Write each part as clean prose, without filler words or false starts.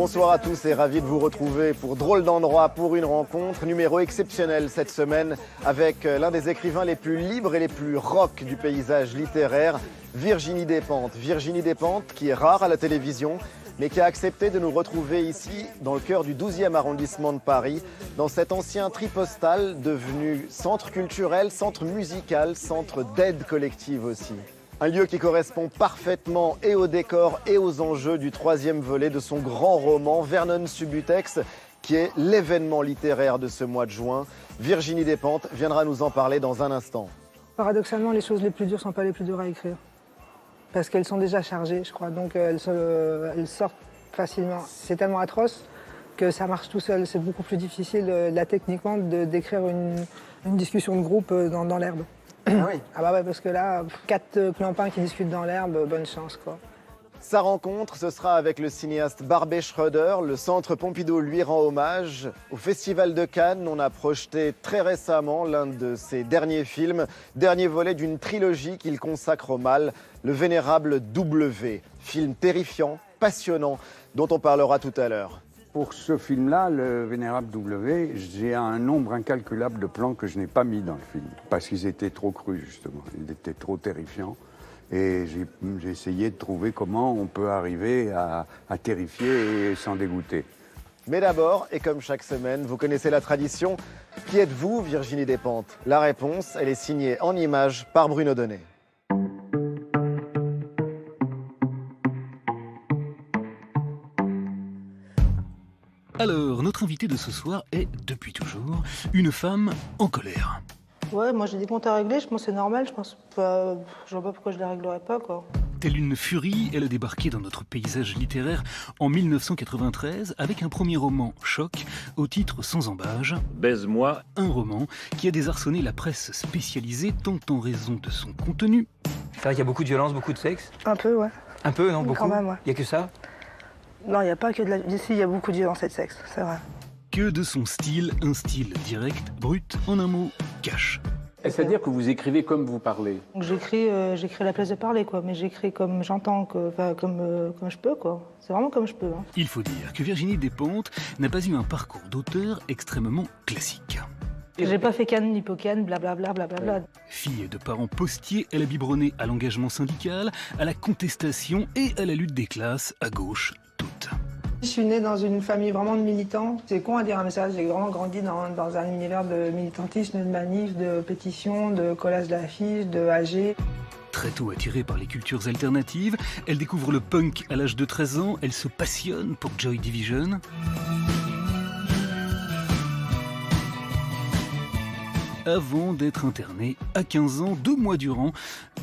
Bonsoir à tous et ravi de vous retrouver pour Drôle d'endroit, pour une rencontre, numéro exceptionnel cette semaine avec l'un des écrivains les plus libres et les plus rock du paysage littéraire, Virginie Despentes. Virginie Despentes qui est rare à la télévision, mais qui a accepté de nous retrouver ici, dans le cœur du 12e arrondissement de Paris, dans cet ancien tripostal devenu centre culturel, centre musical, centre d'aide collective aussi. Un lieu qui correspond parfaitement et au décor et aux enjeux du troisième volet de son grand roman Vernon Subutex, qui est l'événement littéraire de ce mois de juin. Virginie Despentes viendra nous en parler dans un instant. Paradoxalement, les choses les plus dures ne sont pas les plus dures à écrire. Parce qu'elles sont déjà chargées, je crois, donc elles sortent facilement. C'est tellement atroce que ça marche tout seul. C'est beaucoup plus difficile, là, techniquement, d'écrire une discussion de groupe dans l'herbe. Ah oui. Ah bah ouais, parce que là, 4 clampins qui discutent dans l'herbe, bonne chance, quoi. Sa rencontre, ce sera avec le cinéaste Barbet Schroeder. Le Centre Pompidou lui rend hommage. Au Festival de Cannes, on a projeté très récemment l'un de ses derniers films, dernier volet d'une trilogie qu'il consacre au mal, Le Vénérable W. Film terrifiant, passionnant, dont on parlera tout à l'heure. Pour ce film-là, Le Vénérable W, j'ai un nombre incalculable de plans que je n'ai pas mis dans le film, parce qu'ils étaient trop crus, justement. Ils étaient trop terrifiants. Et j'ai essayé de trouver comment on peut arriver à terrifier et s'en dégoûter. Mais d'abord, et comme chaque semaine, vous connaissez la tradition, qui êtes-vous, Virginie Despentes? La réponse, elle est signée en images par Bruno Donnet. Alors, notre invitée de ce soir est, depuis toujours, une femme en colère. Ouais, moi j'ai des comptes à régler, je pense que c'est normal, je vois pas pourquoi je les réglerais pas, quoi. Telle une furie, elle a débarqué dans notre paysage littéraire en 1993 avec un premier roman choc au titre sans embâge. Baise-moi. Un roman qui a désarçonné la presse spécialisée tant en raison de son contenu. C'est vrai qu'il y a beaucoup de violence, beaucoup de sexe. Un peu, ouais. Un peu, non? Beaucoup? Quand même, ouais. Il n'y a que ça? Non, il n'y a pas que de la... Ici, il y a beaucoup de violence et de sexe, c'est vrai. Que de son style, un style direct, brut, en un mot, cash. C'est-à-dire que vous écrivez comme vous parlez. Donc j'écris à la place de parler, quoi, mais j'écris comme j'entends, comme je peux, quoi. C'est vraiment comme je peux. Hein. Il faut dire que Virginie Despentes n'a pas eu un parcours d'auteur extrêmement classique. J'ai pas fait Cannes, Hippocane, blablabla, blablabla. Fille de parents postiers, elle a biberonné à l'engagement syndical, à la contestation et à la lutte des classes, à gauche, toutes. Je suis née dans une famille vraiment de militants. C'est con à dire, mais ça, j'ai vraiment grandi dans un univers de militantisme, de manifs, de pétitions, de collage d'affiches, de AG. Très tôt attirée par les cultures alternatives, elle découvre le punk à l'âge de 13 ans, elle se passionne pour Joy Division. Avant d'être internée à 15 ans, 2 mois durant,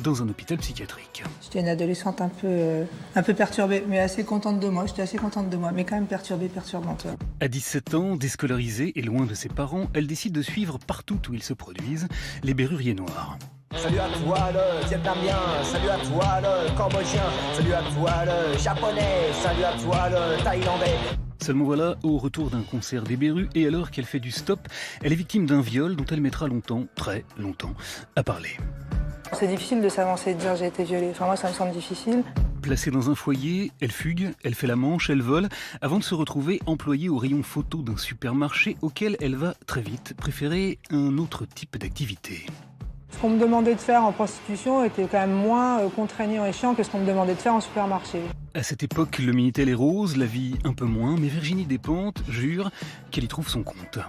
dans un hôpital psychiatrique. J'étais une adolescente un peu perturbée, mais assez contente de moi. J'étais assez contente de moi, mais quand même perturbante. À 17 ans, déscolarisée et loin de ses parents, elle décide de suivre partout où ils se produisent les Berruriers Noirs. Salut à toi le Vietnamien, salut à toi le Cambodgien, salut à toi le Japonais, salut à toi le Thaïlandais. Seulement voilà, au retour d'un concert des Berus et alors qu'elle fait du stop, elle est victime d'un viol dont elle mettra longtemps, très longtemps, à parler. C'est difficile de s'avancer et de dire j'ai été violée. Enfin moi ça me semble difficile. Placée dans un foyer, elle fugue, elle fait la manche, elle vole, avant de se retrouver employée au rayon photo d'un supermarché auquel elle va très vite préférer un autre type d'activité. Ce qu'on me demandait de faire en prostitution était quand même moins contraignant et chiant que ce qu'on me demandait de faire en supermarché. À cette époque, le Minitel est rose, la vie un peu moins, mais Virginie Despentes jure qu'elle y trouve son compte.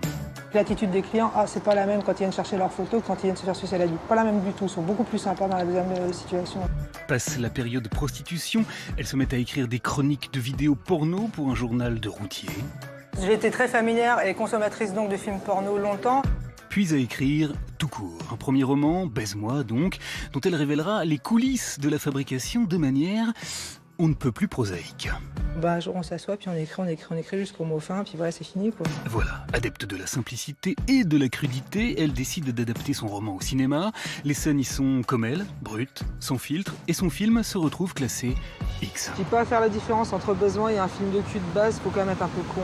L'attitude des clients, c'est pas la même quand ils viennent chercher leurs photos que quand ils viennent se faire sucer la vie. Pas la même du tout, ils sont beaucoup plus sympas dans la deuxième situation. Passe la période de prostitution, elle se met à écrire des chroniques de vidéos porno pour un journal de routier. J'ai été très familière et consommatrice donc de films porno longtemps. Puis à écrire tout court. Un premier roman, Baise-moi donc, dont elle révélera les coulisses de la fabrication de manière on ne peut plus prosaïque. Un jour on s'assoit, puis on écrit jusqu'au mot fin, puis voilà, c'est fini, quoi. Voilà, adepte de la simplicité et de la crudité, elle décide d'adapter son roman au cinéma. Les scènes y sont comme elle, brutes, sans filtre, et son film se retrouve classé X. Tu peux pas faire la différence entre Besoin et un film de cul de base, faut quand même être un peu con.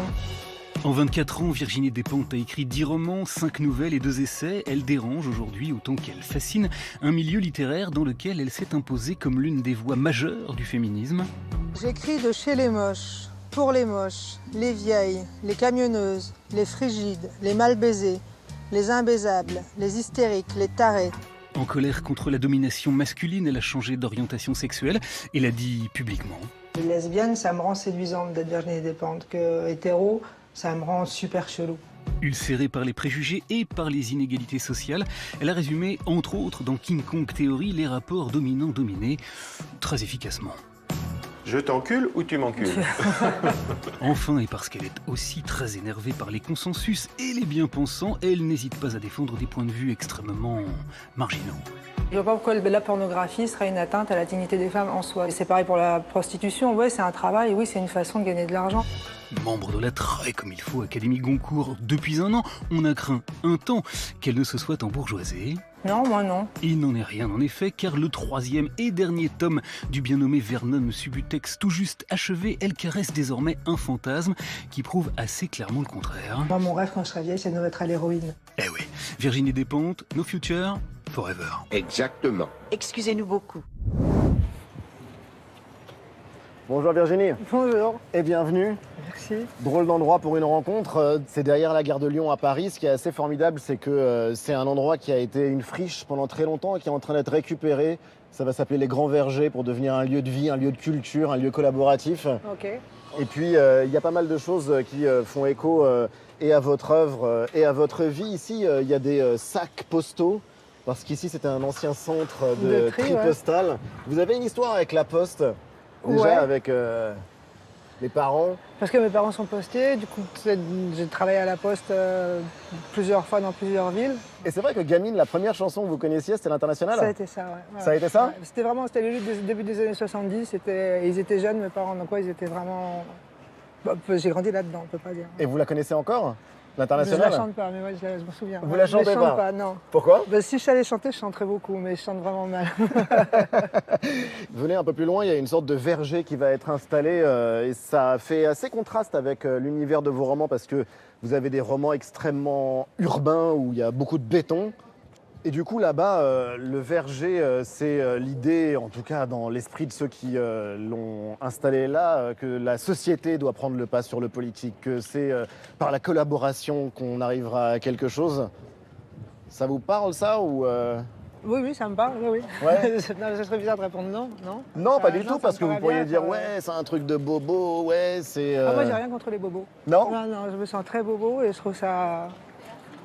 En 24 ans, Virginie Despentes a écrit 10 romans, 5 nouvelles et 2 essais. Elle dérange aujourd'hui autant qu'elle fascine un milieu littéraire dans lequel elle s'est imposée comme l'une des voix majeures du féminisme. J'écris de chez les moches. Pour les moches, les vieilles, les camionneuses, les frigides, les mal baisés, les imbaisables, les hystériques, les tarés. En colère contre la domination masculine, elle a changé d'orientation sexuelle et l'a dit publiquement. Lesbienne, ça me rend séduisante d'être Virginie Despentes. Que hétéro, ça me rend super chelou. Ulcérée par les préjugés et par les inégalités sociales, elle a résumé, entre autres, dans King Kong Theory, les rapports dominant-dominés très efficacement. Je t'encule ou tu m'encules? Enfin, et parce qu'elle est aussi très énervée par les consensus et les bien-pensants, elle n'hésite pas à défendre des points de vue extrêmement marginaux. Je vois pas pourquoi la pornographie serait une atteinte à la dignité des femmes en soi. C'est pareil pour la prostitution, ouais, c'est un travail, oui, c'est une façon de gagner de l'argent. Membre de la très comme il faut Académie Goncourt depuis un an, on a craint un temps qu'elle ne se soit embourgeoisée. Non, moi non. Il n'en est rien en effet, car le 3e et dernier tome du bien nommé Vernon Subutex tout juste achevé, elle caresse désormais un fantasme qui prouve assez clairement le contraire. Moi, mon rêve quand je serai vieille, c'est de me mettre à l'héroïne. Eh oui, Virginie Despentes, No Future, Forever. Exactement. Excusez-nous beaucoup. Bonjour Virginie. Bonjour. Et bienvenue. Merci. Drôle d'endroit pour une rencontre. C'est derrière la gare de Lyon à Paris. Ce qui est assez formidable, c'est que c'est un endroit qui a été une friche pendant très longtemps et qui est en train d'être récupéré. Ça va s'appeler les Grands Vergers pour devenir un lieu de vie, un lieu de culture, un lieu collaboratif. Ok. Et puis, il y a pas mal de choses qui font écho et à votre œuvre et à votre vie. Ici, il y a des sacs postaux. Parce qu'ici, c'était un ancien centre de tri postal. Ouais. Vous avez une histoire avec la poste, déjà avec les parents? Parce que mes parents sont postiers, du coup, j'ai travaillé à la poste plusieurs fois dans plusieurs villes. Et c'est vrai que gamine, la première chanson que vous connaissiez, c'était l'International? Ça a été ça, ouais. Ça a été ça? Ouais. C'était le début des années 70, ils étaient jeunes, mes parents, donc ils étaient vraiment... Bah, j'ai grandi là-dedans, on peut pas dire. Et vous la connaissez encore? L'International? Je la chante pas, mais moi je m'en souviens. Vous la chantez pas? Je chante pas, non. Pourquoi? Bah, si je savais chanter, je chanterais beaucoup, mais je chante vraiment mal. Venez un peu plus loin, il y a une sorte de verger qui va être installé et ça fait assez contraste avec l'univers de vos romans parce que vous avez des romans extrêmement urbains où il y a beaucoup de béton. Et du coup, là-bas, le verger, c'est l'idée, en tout cas dans l'esprit de ceux qui l'ont installé là, que la société doit prendre le pas sur le politique, que c'est par la collaboration qu'on arrivera à quelque chose. Ça vous parle, ça ou Oui, ça me parle, oui. Ouais. Non, ça serait bizarre de répondre non, non? Non, pas du tout, parce que vous pourriez bien, dire, ouais, c'est un truc de bobo, ouais, c'est... Ah, moi, j'ai rien contre les bobos. Non? Non, je me sens très bobo et je trouve ça...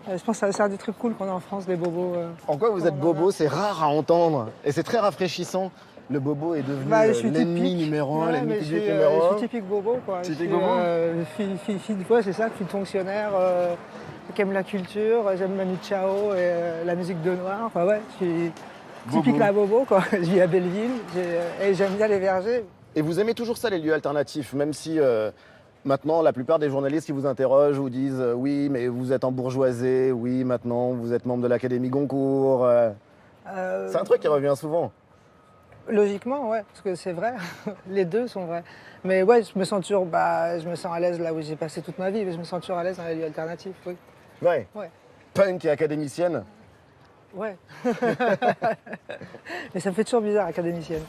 Je pense que c'est un des trucs cool qu'on a en France, les bobos. En quoi vous êtes bobo? C'est rare à entendre et c'est très rafraîchissant. Le bobo est devenu l'ennemi numéro 1, l'ennemi public numéro 1. Je suis typique bobo, quoi. Typique bobo? Fille de quoi, c'est ça, fille de fonctionnaire, qui aime la culture, j'aime Manu Chao et la musique de Noir. Enfin ouais, je suis typique la bobo, quoi. Je vis à Belleville et j'aime bien les vergers. Et vous aimez toujours ça, les lieux alternatifs, même si... Maintenant, la plupart des journalistes qui vous interrogent vous disent oui, mais vous êtes embourgeoisé, oui, maintenant vous êtes membre de l'Académie Goncourt. C'est un truc qui revient souvent. Logiquement, ouais, parce que c'est vrai, les deux sont vrais. Mais ouais, je me sens toujours, je me sens à l'aise là où j'ai passé toute ma vie, mais je me sens toujours à l'aise dans les lieux alternatifs, oui. Ouais. Ouais. Punk et académicienne. Ouais. Mais ça me fait toujours bizarre, académicienne.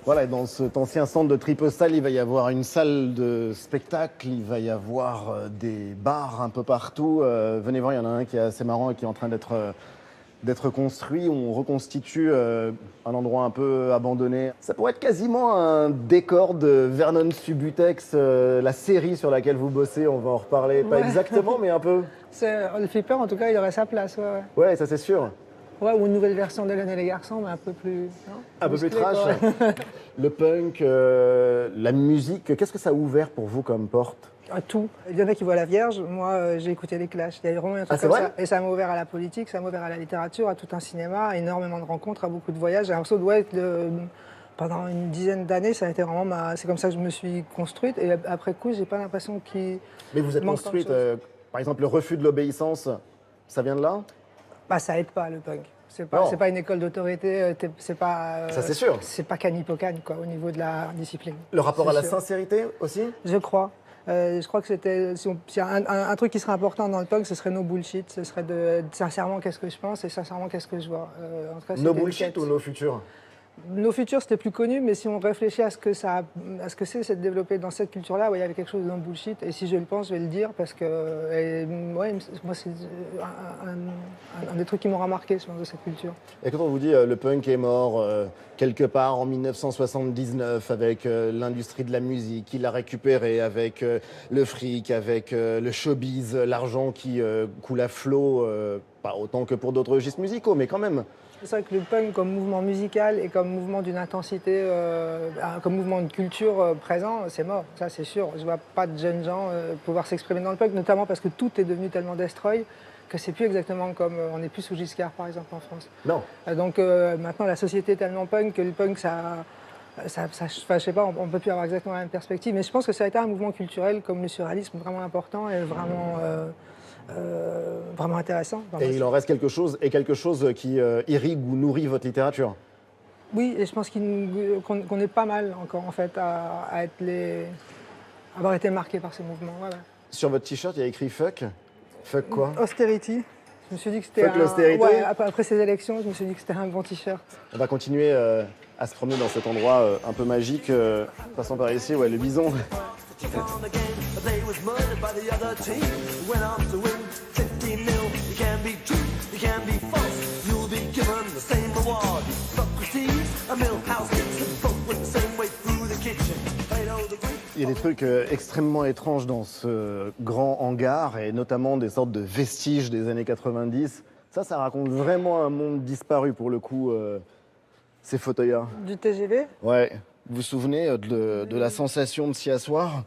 Voilà, dans cet ancien centre de tri postal, il va y avoir une salle de spectacle, il va y avoir des bars un peu partout. Venez voir, il y en a un qui est assez marrant et qui est en train d'être construit. On reconstitue un endroit un peu abandonné. Ça pourrait être quasiment un décor de Vernon Subutex, la série sur laquelle vous bossez, on va en reparler. Pas exactement, mais un peu. Le flipper, en tout cas, il aurait sa place, ouais. Ouais, ça c'est sûr. Ouais, ou une nouvelle version d'Hélène et les garçons, mais un peu plus... Un peu plus trash. Le punk, la musique, qu'est-ce que ça a ouvert pour vous comme porte? Tout. Il y en a qui voient la Vierge, moi j'ai écouté les Clash. Il y a vraiment un truc comme ça. Et ça m'a ouvert à la politique, ça m'a ouvert à la littérature, à tout un cinéma, à énormément de rencontres, à beaucoup de voyages. J'ai l'impression pendant une dizaine d'années, ça a été vraiment c'est comme ça que je me suis construite. Et après coup, j'ai pas l'impression qu'il... Mais vous êtes construite, par exemple, le refus de l'obéissance, ça vient de là? Ça aide pas le punk. C'est pas une école d'autorité, c'est pas... ça c'est sûr. C'est pas canipocane, quoi, au niveau de la discipline. Le rapport à la sincérité aussi? Je crois. Je crois que c'était s'il y a un truc qui serait important dans le punk, ce serait no bullshit, ce serait de sincèrement qu'est-ce que je pense et sincèrement qu'est-ce que je vois. En tout cas, No c'était une bullshit quête. ou no futur? Nos futurs, c'était plus connu, mais si on réfléchit à ce que c'est de développer dans cette culture-là, ouais, il y avait quelque chose de non bullshit. Et si je le pense, je vais le dire parce que, ouais, moi, c'est un des trucs qui m'ont remarqué, je pense, de cette culture. Et quand on vous dit le punk est mort quelque part en 1979 avec l'industrie de la musique, il l'a récupéré avec le fric, avec le showbiz, l'argent qui coule à flot, pas autant que pour d'autres registres musicaux, mais quand même. C'est vrai que le punk, comme mouvement musical et comme mouvement d'une intensité, comme mouvement de culture présent, c'est mort, ça c'est sûr. Je vois pas de jeunes gens pouvoir s'exprimer dans le punk, notamment parce que tout est devenu tellement destroy que c'est plus exactement comme on n'est plus sous Giscard, par exemple, en France. Non. Donc maintenant, la société est tellement punk que le punk, je sais pas, on peut plus avoir exactement la même perspective. Mais je pense que ça a été un mouvement culturel comme le surréalisme vraiment important et vraiment intéressant. Et il en reste quelque chose, et quelque chose qui irrigue ou nourrit votre littérature. Oui, et je pense qu'on est pas mal encore en fait à avoir été marqué par ces mouvements. Voilà. Sur votre t-shirt, il y a écrit fuck. Fuck quoi? Austerity. Je me suis dit que c'était Fuck l'austérité. ouais, après ces élections, je me suis dit que c'était un bon t-shirt. On va continuer à se promener dans cet endroit un peu magique, passant par ici, ouais, le bison. Il y a des trucs extrêmement étranges dans ce grand hangar, et notamment des sortes de vestiges des années 90. Ça raconte vraiment un monde disparu pour le coup, ces fauteuils-là. Du TGV. Ouais. Vous vous souvenez de la sensation de s'y asseoir?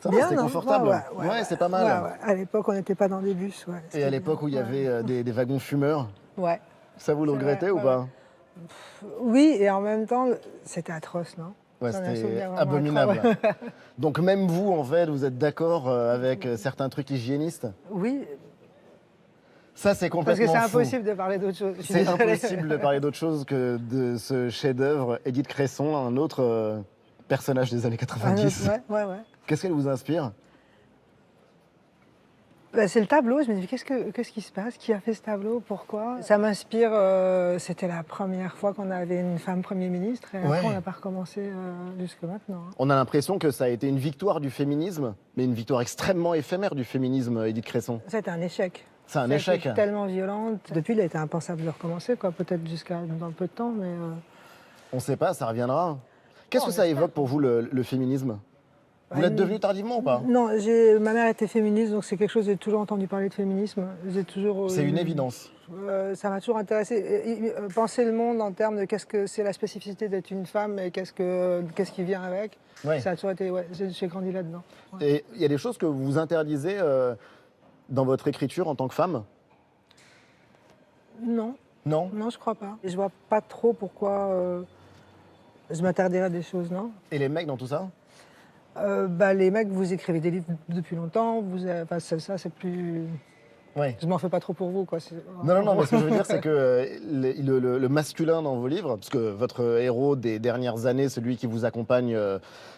Ça va, Bien, c'était non? confortable. Ouais, c'est pas mal. Ouais. À l'époque, on n'était pas dans des bus. Ouais. Et à l'époque où il y avait des wagons fumeurs, Ouais. ça vous le C'est regrettez vrai, ou pas? Oui, et en même temps, c'était atroce, non? Ouais, J'en ai un c'était souvenir vraiment abominable. atroce. Donc même vous, en fait, vous êtes d'accord avec certains trucs hygiénistes? Oui, Ça, c'est parce que complètement c'est fou. impossible de parler d'autre chose. Je suis C'est désolée. impossible de parler d'autre chose que de ce chef-d'œuvre Édith Cresson, un autre personnage des années 90. Ouais. Qu'est-ce qu'elle vous inspire? Bah, c'est le tableau, je me dis qu'est-ce qui se passe, qui a fait ce tableau, pourquoi? Ça m'inspire, c'était la première fois qu'on avait une femme Premier ministre et après on n'a pas recommencé jusque maintenant. On a l'impression que ça a été une victoire du féminisme, mais une victoire extrêmement éphémère du féminisme, Édith Cresson. C'était un échec. C'est un Ça a échec. été tellement violente. Depuis, il a été impensable de recommencer, quoi, peut-être jusqu'à dans peu de temps, mais... On ne sait pas, ça reviendra. Qu'est-ce Oh, que ça j'espère. évoque pour vous, le féminisme? Vous Ouais, l'êtes devenu tardivement ou pas? Non, ma mère était féministe, donc c'est quelque chose, j'ai toujours entendu parler de féminisme. J'ai toujours... C'est une évidence. Ça m'a toujours intéressé. Penser le monde en termes de qu'est-ce que c'est la spécificité d'être une femme et qu'est-ce qui vient avec. Ouais. Ça a toujours été... Ouais, j'ai grandi là-dedans. Ouais. Et il y a des choses que vous vous interdisez dans votre écriture en tant que femme? Non, Non? non, je crois pas. Je vois pas trop pourquoi je m'interdirais à des choses, non. Et les mecs dans tout ça? Les mecs, vous écrivez des livres depuis longtemps, ça c'est plus... Ouais. Je m'en fais pas trop pour vous, quoi. Non, mais ce que je veux dire, c'est que le masculin dans vos livres, parce que votre héros des dernières années, celui qui vous accompagne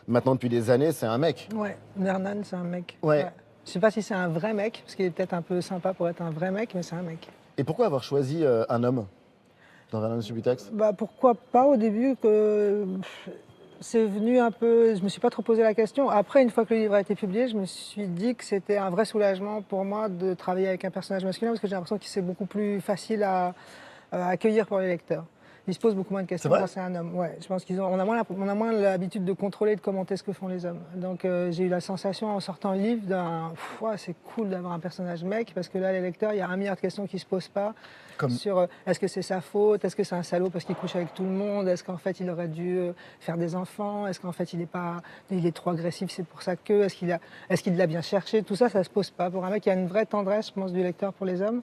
maintenant depuis des années, c'est un mec. Ouais, Mernan, c'est un mec. Ouais. Je sais pas si c'est un vrai mec, parce qu'il est peut-être un peu sympa pour être un vrai mec, mais c'est un mec. Et pourquoi avoir choisi un homme dans Vernon Subutex? Pourquoi pas au début que... C'est venu un peu... Je me suis pas trop posé la question. Après, une fois que le livre a été publié, je me suis dit que c'était un vrai soulagement pour moi de travailler avec un personnage masculin, parce que j'ai l'impression que c'est beaucoup plus facile à accueillir pour les lecteurs. Ils se posent beaucoup moins de questions C'est vrai quand c'est un homme. Ouais, je pense qu'on a moins l'habitude de contrôler et de commenter ce que font les hommes. Donc j'ai eu la sensation en sortant le livre c'est cool d'avoir un personnage mec, parce que là, les lecteurs, il y a 1 milliard de questions qui se posent pas. Sur est-ce que c'est sa faute, est-ce que c'est un salaud parce qu'il couche avec tout le monde, est-ce qu'en fait il aurait dû faire des enfants, est-ce qu'en fait il est trop agressif, c'est pour ça que, est-ce qu'il l'a bien cherché, tout ça, ça se pose pas. Pour un mec, il y a une vraie tendresse, je pense, du lecteur pour les hommes,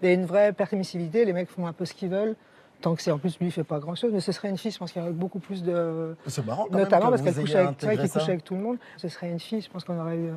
et une vraie permissivité, les mecs font un peu ce qu'ils veulent. Tant que c'est en plus, lui, il fait pas grand-chose, mais ce serait une fille, je pense qu'il y aurait beaucoup plus de... C'est marrant quand notamment même parce que qu'elle vous couche ayez avec, intégré ça. couche avec tout le monde. Ce serait une fille, je pense qu'on aurait eu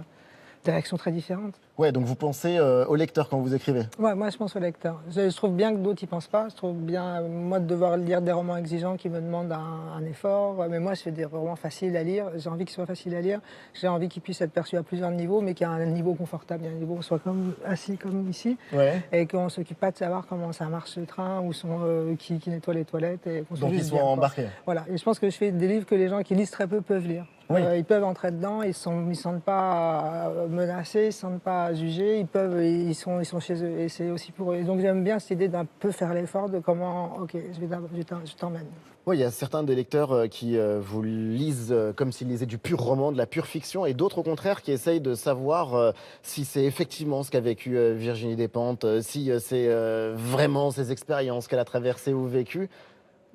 des réactions très différentes. Ouais, donc vous pensez au lecteur quand vous écrivez. Ouais, moi je pense au lecteur. Je trouve bien que d'autres n'y pensent pas. Je trouve bien, moi, de devoir lire des romans exigeants qui me demandent un effort. Mais moi, je fais des romans faciles à lire. J'ai envie qu'ils soient faciles à lire. J'ai envie qu'ils puissent être perçus à plusieurs niveaux, mais qu'il y ait un niveau confortable. Il y a un niveau où on soit assis comme ici. Ouais. Et qu'on ne s'occupe pas de savoir comment ça marche le train, où sont, qui nettoie les toilettes. Et qu'on soit Donc ils juste soient bien, quoi. embarqués. Voilà. Et je pense que je fais des livres que les gens qui lisent très peu peuvent lire. Oui. Ils peuvent entrer dedans, ils ne se sentent pas menacés, ils ne se sentent pas jugés, ils sont chez eux. Et c'est aussi pour eux. Et donc j'aime bien cette idée d'un peu faire l'effort de comment, ok, je t'emmène. Oui, il y a certains des lecteurs qui vous lisent comme s'ils lisaient du pur roman, de la pure fiction, et d'autres au contraire qui essayent de savoir si c'est effectivement ce qu'a vécu Virginie Despentes, si c'est vraiment ses expériences qu'elle a traversées ou vécues.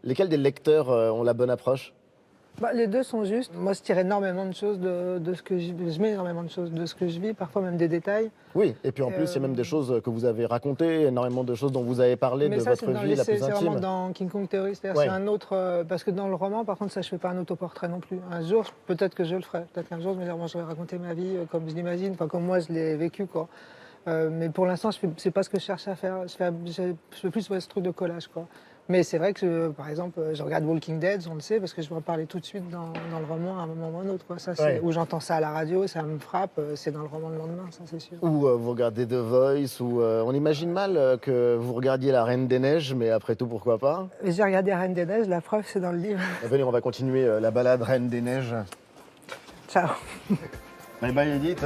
Lesquels des lecteurs ont la bonne approche? Les deux sont justes. Moi, je tire énormément de choses de ce que je mets énormément de choses de ce que je vis, parfois même des détails. Oui, et puis en plus, il y a même des choses que vous avez racontées, énormément de choses dont vous avez parlé, Mais de ça, votre vie la plus c'est vraiment intime. dans King Kong Theory, c'est-à-dire Ouais. c'est un autre... parce que dans le roman, par contre, ça, je fais pas un autoportrait non plus. Un jour, peut-être que je le ferai. Peut-être qu'un jour, je me dirai, moi, je vais raconter ma vie comme je l'imagine, enfin, comme moi, je l'ai vécu, quoi. Mais pour l'instant, c'est pas ce que je cherche à faire. Je fais plus ce truc de collage, quoi. Mais c'est vrai que, par exemple, je regarde Walking Dead, on le sait, parce que je vais en parler tout de suite dans le roman à un moment ou à un autre, quoi. Ça, Ouais. où j'entends ça à la radio, ça me frappe, c'est dans le roman le lendemain, ça c'est sûr. Ou vous regardez The Voice, ou on imagine mal que vous regardiez La Reine des Neiges, mais après tout, pourquoi pas? Et j'ai regardé Reine des Neiges, la preuve, c'est dans le livre. Venez, on va continuer la balade Reine des Neiges. Ciao. Bye bye Edith.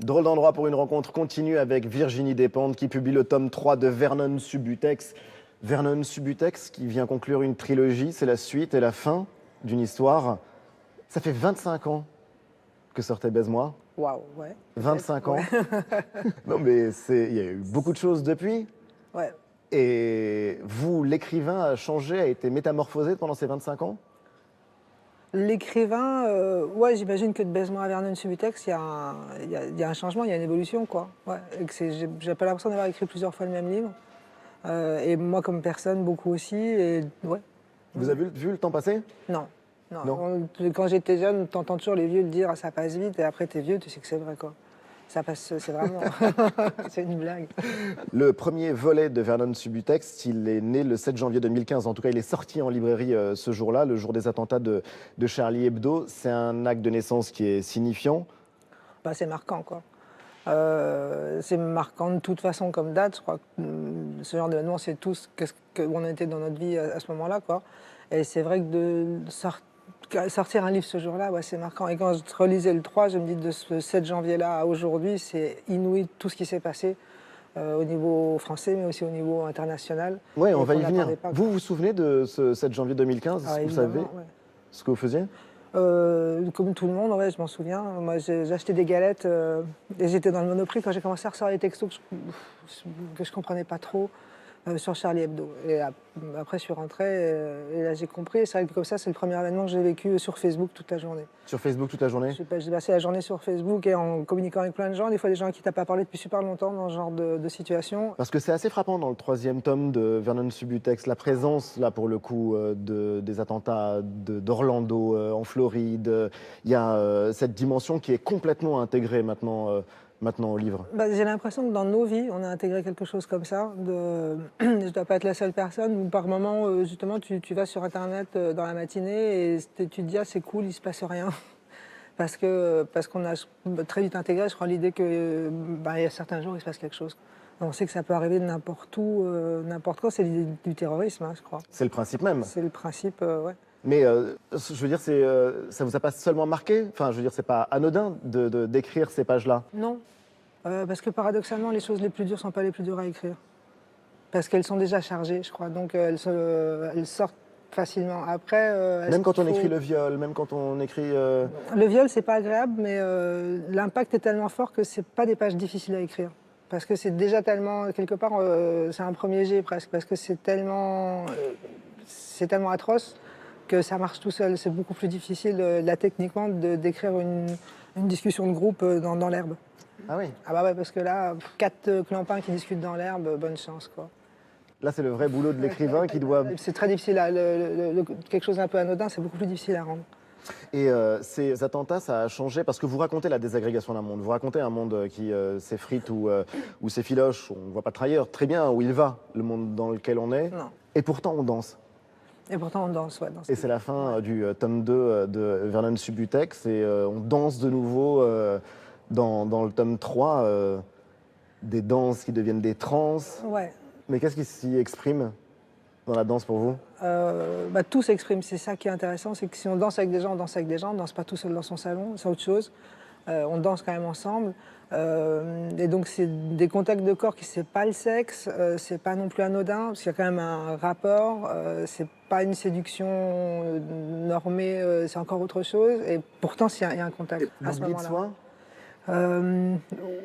Drôle d'endroit pour une rencontre continue avec Virginie Despentes qui publie le tome 3 de Vernon Subutex. Vernon Subutex qui vient conclure une trilogie, c'est la suite et la fin d'une histoire. Ça fait 25 ans que sortait Baise-moi. Waouh, ouais. 25 ans. Ouais. Non mais il y a eu beaucoup de choses depuis. Ouais. Et vous, l'écrivain a changé, a été métamorphosé pendant ces 25 ans? L'écrivain, ouais, j'imagine que de Baise-moi à Vernon Subutex, il y a un changement, il y a une évolution, quoi. Ouais, et que j'ai pas l'impression d'avoir écrit plusieurs fois le même livre. Et moi, comme personne, beaucoup aussi. Et, ouais. Vous avez vu le temps passer? Non. Non. Quand j'étais jeune, t'entends toujours les vieux le dire, ça passe vite, et après t'es vieux, tu sais que c'est vrai, quoi. Ça passe, c'est vraiment... c'est une blague. Le premier volet de Vernon Subutex, il est né le 7 janvier 2015. En tout cas, il est sorti en librairie ce jour-là, le jour des attentats de Charlie Hebdo. C'est un acte de naissance qui est signifiant. C'est marquant, quoi. C'est marquant de toute façon comme date. Je crois que ce genre d'événement, c'est tout ce qu'on était dans notre vie à ce moment-là, quoi. Et c'est vrai que de sortir un livre ce jour-là, ouais, c'est marquant. Et quand je relisais le 3, je me dis de ce 7 janvier-là à aujourd'hui, c'est inouï tout ce qui s'est passé au niveau français, mais aussi au niveau international. Oui, on va y venir. Pas, vous vous souvenez de ce 7 janvier 2015? Vous savez ce que vous faisiez? Comme tout le monde, ouais, je m'en souviens. Moi, j'ai acheté des galettes et j'étais dans le Monoprix quand j'ai commencé à recevoir les textos que je comprenais pas trop sur Charlie Hebdo. Et après, je suis rentrée et là, j'ai compris. C'est vrai que comme ça, c'est le premier événement que j'ai vécu sur Facebook toute la journée. Sur Facebook toute la journée? J'ai passé la journée sur Facebook et en communiquant avec plein de gens, des fois des gens à qui t'as pas parlé depuis super longtemps dans ce genre de situation. Parce que c'est assez frappant dans le 3e tome de Vernon Subutex, la présence, là pour le coup, des attentats d'Orlando en Floride. Il y a cette dimension qui est complètement intégrée maintenant au livre. J'ai l'impression que dans nos vies, on a intégré quelque chose comme ça. Je ne dois pas être la seule personne où par moment, justement, tu vas sur Internet dans la matinée et tu te dis, ah, c'est cool, il ne se passe rien. Parce qu'on a très vite intégré, je crois, l'idée qu'il y a certains jours, il se passe quelque chose. On sait que ça peut arriver de n'importe où, n'importe quoi. C'est l'idée du terrorisme, hein, je crois. C'est le principe même. C'est le principe, ouais. Mais je veux dire, ça vous a pas seulement marqué? Enfin, je veux dire, c'est pas anodin d'écrire ces pages-là? Non, parce que paradoxalement, les choses les plus dures ne sont pas les plus dures à écrire. Parce qu'elles sont déjà chargées, je crois. Donc elles sortent facilement. Après, même quand on écrit le viol, même quand on écrit... Le viol, c'est pas agréable, mais l'impact est tellement fort que c'est pas des pages difficiles à écrire. Parce que c'est déjà tellement, quelque part, c'est un premier jet presque, parce que c'est tellement atroce que ça marche tout seul. C'est beaucoup plus difficile, là, techniquement, d'écrire une discussion de groupe dans l'herbe. Ah oui. Ah bah ouais, parce que là, 4 clampins qui discutent dans l'herbe, bonne chance, quoi. Là, c'est le vrai boulot de l'écrivain qui doit... C'est très difficile, quelque chose d'un peu anodin, c'est beaucoup plus difficile à rendre. Et ces attentats, ça a changé parce que vous racontez la désagrégation d'un monde. Vous racontez un monde qui s'effrite ou s'effiloche. On ne voit pas trahir très bien où il va, le monde dans lequel on est. Non. Et pourtant, on danse. Et pourtant, on danse, ouais. Et c'est la fin du tome 2 de Vernon Subutex. Et on danse de nouveau dans le tome 3, des danses qui deviennent des transes. Ouais. Mais qu'est-ce qui s'y exprime dans la danse pour vous? Tout s'exprime, c'est ça qui est intéressant, c'est que si on danse avec des gens, on danse avec des gens, on ne danse pas tout seul dans son salon, c'est autre chose. On danse quand même ensemble. Et donc c'est des contacts de corps qui c'est pas le sexe, c'est pas non plus anodin, parce qu'il y a quand même un rapport, c'est pas une séduction normée, c'est encore autre chose. Et pourtant il y a un contact à ce L'oubli de moment-là. soi?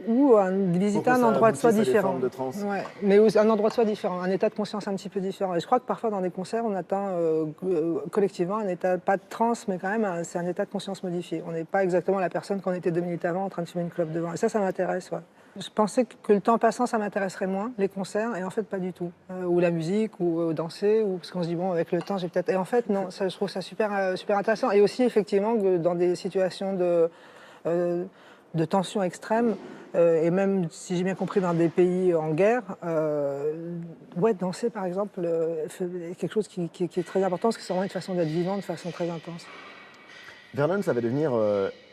Ou visiter un endroit de soi différent. De trans. Ouais, mais un endroit de soi différent, un état de conscience un petit peu différent. Et je crois que parfois dans des concerts, on atteint collectivement un état, pas de transe, mais quand même, c'est un état de conscience modifié. On n'est pas exactement la personne qu'on était 2 minutes avant en train de fumer une clope devant. Et ça m'intéresse. Ouais. Je pensais que le temps passant, ça m'intéresserait moins, les concerts, et en fait, pas du tout. Ou la musique, ou danser, ou parce qu'on se dit, bon, avec le temps, j'ai peut-être. Et en fait, non, ça, je trouve ça super, super intéressant. Et aussi, effectivement, que dans des situations de tension extrême, et même, si j'ai bien compris, dans des pays en guerre, danser, par exemple, quelque chose qui est très important, parce que c'est vraiment une façon d'être vivant de façon très intense. Vernon, ça va devenir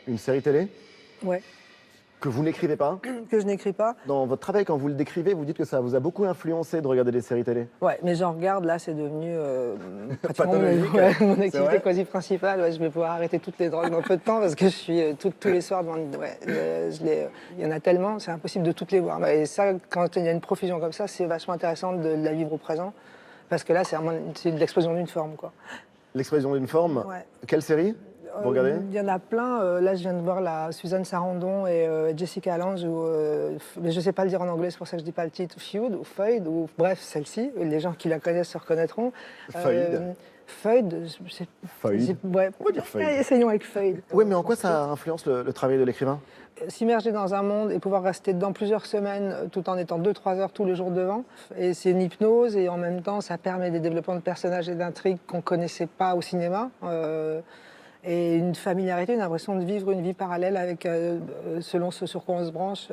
une série télé Ouais. que vous n'écrivez pas. Que je n'écris pas. Dans votre travail, quand vous le décrivez, vous dites que ça vous a beaucoup influencé de regarder des séries télé. Ouais, mais j'en regarde, là, c'est devenu pratiquement Pathologique, mon c'est activité vrai quasi principale. Ouais, je vais pouvoir arrêter toutes les drogues dans peu de temps, parce que je suis tous les soirs devant... il y en a tellement, c'est impossible de toutes les voir. Et ça, quand il y a une profusion comme ça, c'est vachement intéressant de la vivre au présent, parce que là, c'est l'explosion d'une forme, quoi. L'explosion d'une forme. Ouais. Quelle série vous regardez? Il y en a plein. Là, je viens de voir la Suzanne Sarandon et Jessica Lange, mais je ne sais pas le dire en anglais, c'est pour ça que je ne dis pas le titre, Feud ou Feud, ou bref, celle-ci. Les gens qui la connaissent se reconnaîtront. Feud. Feud. Feud. Ouais. On va dire Feud. Essayons avec Feud. Oui, mais en quoi ça influence le travail de l'écrivain? S'immerger dans un monde et pouvoir rester dedans plusieurs semaines tout en étant 2-3 heures tous les jours devant. Et c'est une hypnose et en même temps, ça permet des développements de personnages et d'intrigues qu'on ne connaissait pas au cinéma. Et une familiarité, une impression de vivre une vie parallèle avec, selon ce sur quoi on se branche.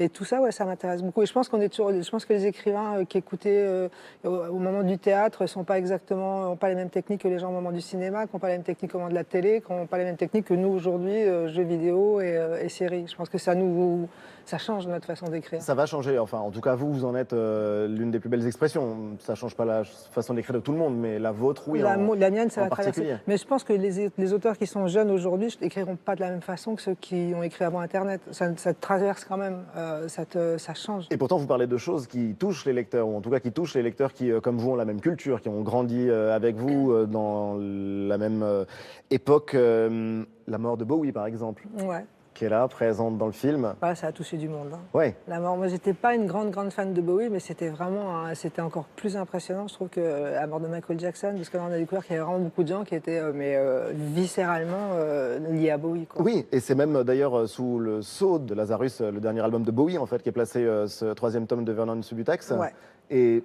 Et tout ça, ouais, ça m'intéresse beaucoup. Et je pense je pense que les écrivains qui écoutaient au moment du théâtre n'ont pas les mêmes techniques que les gens au moment du cinéma, qui n'ont pas les mêmes techniques au moment de la télé, qui n'ont pas les mêmes techniques que nous aujourd'hui, jeux vidéo et séries. Je pense que ça change notre façon d'écrire. Ça va changer, enfin, en tout cas, vous en êtes l'une des plus belles expressions. Ça ne change pas la façon d'écrire de tout le monde, mais la vôtre, oui, la mienne, ça en va traverser. particulier. Mais je pense que les auteurs qui sont jeunes aujourd'hui n'écriront pas de la même façon que ceux qui ont écrit avant Internet. Ça te traverse quand même, ça change. Et pourtant, vous parlez de choses qui touchent les lecteurs, ou en tout cas qui touchent les lecteurs qui, comme vous, ont la même culture, qui ont grandi avec vous dans la même époque. La mort de Bowie, par exemple, Ouais. qui est là, présente dans le film. Voilà, ça a touché du monde. Hein. Ouais. La mort, moi, j'étais pas une grande fan de Bowie, mais c'était vraiment, c'était encore plus impressionnant, je trouve, que la mort de Michael Jackson, parce que là, on a découvert qu'il y avait vraiment beaucoup de gens qui étaient, viscéralement liés à Bowie. Quoi. Oui, et c'est même d'ailleurs sous le sceau de Lazarus, le dernier album de Bowie, en fait, qui est placé ce 3e tome de Vernon Subutex. Ouais. Et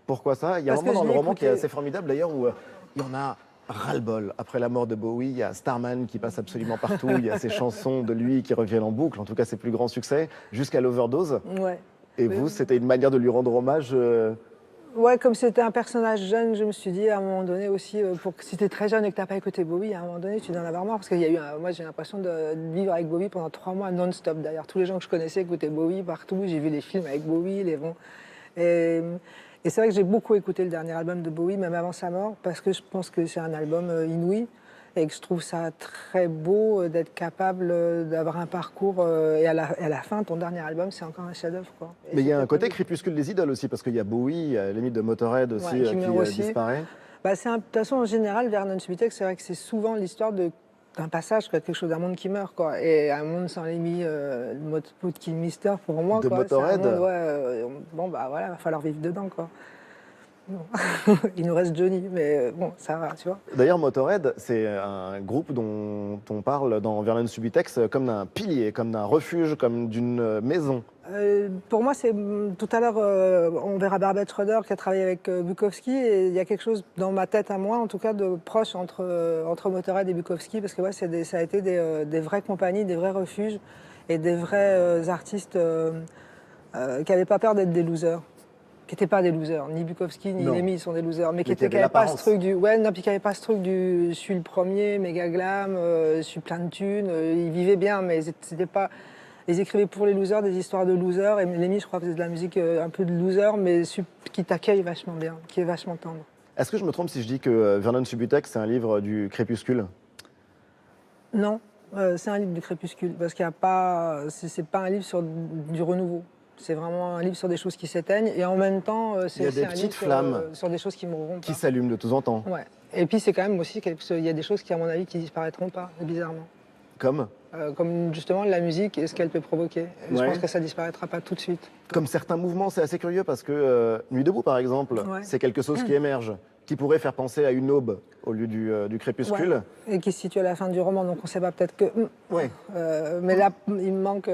pourquoi ça? Il y a un Parce moment que dans je le l'ai roman qui est écouté. assez formidable, d'ailleurs, où il y en a ras-le-bol. Après la mort de Bowie, il y a Starman qui passe absolument partout, il y a ces chansons de lui qui reviennent en boucle, en tout cas ses plus grands succès, jusqu'à l'Overdose. Ouais. Et Oui. vous, c'était une manière de lui rendre hommage Ouais, comme c'était un personnage jeune, je me suis dit à un moment donné aussi, si t'es très jeune et que t'as pas écouté Bowie, à un moment donné, tu dois en avoir marre. Parce qu'il y a eu, moi j'ai l'impression de vivre avec Bowie pendant 3 mois non-stop. D'ailleurs, tous les gens que je connaissais écoutaient Bowie partout. J'ai vu des films avec Bowie, Et c'est vrai que j'ai beaucoup écouté le dernier album de Bowie, même avant sa mort, parce que je pense que c'est un album inouï et que je trouve ça très beau d'être capable d'avoir un parcours. Et à la fin, ton dernier album, c'est encore un chef-d'œuvre. Mais il y a un côté crépuscule des idoles aussi, parce qu'il y a Bowie, il y a l'ami de Motorhead aussi Ouais, qui meurt qui aussi. disparaît. De toute façon, en général, Vernon Subutex, c'est vrai que c'est souvent l'histoire d'un passage, quelque chose d'un monde qui meurt, quoi. Et un monde sans limite, le mot King Mister pour moi, De quoi. Motorhead. C'est un monde, voilà, va falloir vivre dedans, quoi. Il nous reste Johnny, mais bon, ça va, tu vois. D'ailleurs, Motorhead, c'est un groupe dont on parle dans Vernon Subutex comme d'un pilier, comme d'un refuge, comme d'une maison. Pour moi, c'est tout à l'heure, on verra Barbet Schroeder qui a travaillé avec Bukowski, et il y a quelque chose dans ma tête à moi, en tout cas, de proche entre Motorhead et Bukowski, parce que ouais, ça a été des vraies compagnies, des vrais refuges et des vrais artistes qui n'avaient pas peur d'être des losers. Qui n'étaient pas des losers, ni Bukowski ni Lemmy sont des losers, mais qui n'avaient pas ce truc du puis qui n'avaient pas ce truc du je suis le premier, méga glam, je suis plein de thunes, ils vivaient bien, mais c'était pas. Ils écrivaient pour les losers des histoires de losers, et Lemmy, je crois, faisait de la musique un peu de loser, mais qui t'accueille vachement bien, qui est vachement tendre. Est-ce que je me trompe si je dis que Vernon Subutex, c'est un livre du crépuscule? Non, c'est un livre du crépuscule, parce qu'il n'y a pas, c'est pas un livre sur du renouveau. C'est vraiment un livre sur des choses qui s'éteignent, et en même temps, c'est aussi un livre sur des choses qui mourront pas. Qui s'allument de temps en temps. Ouais. Et puis c'est quand même aussi, il y a des choses qui, à mon avis, qui disparaîtront pas, bizarrement. Comme justement la musique et ce qu'elle peut provoquer. Je pense que ça disparaîtra pas tout de suite. Comme certains mouvements, c'est assez curieux parce que Nuit debout, par exemple, c'est quelque chose qui émerge, qui pourrait faire penser à une aube au lieu du crépuscule. Ouais. Et qui se situe à la fin du roman, donc on ne sait pas, peut-être que... mais là, il me manque...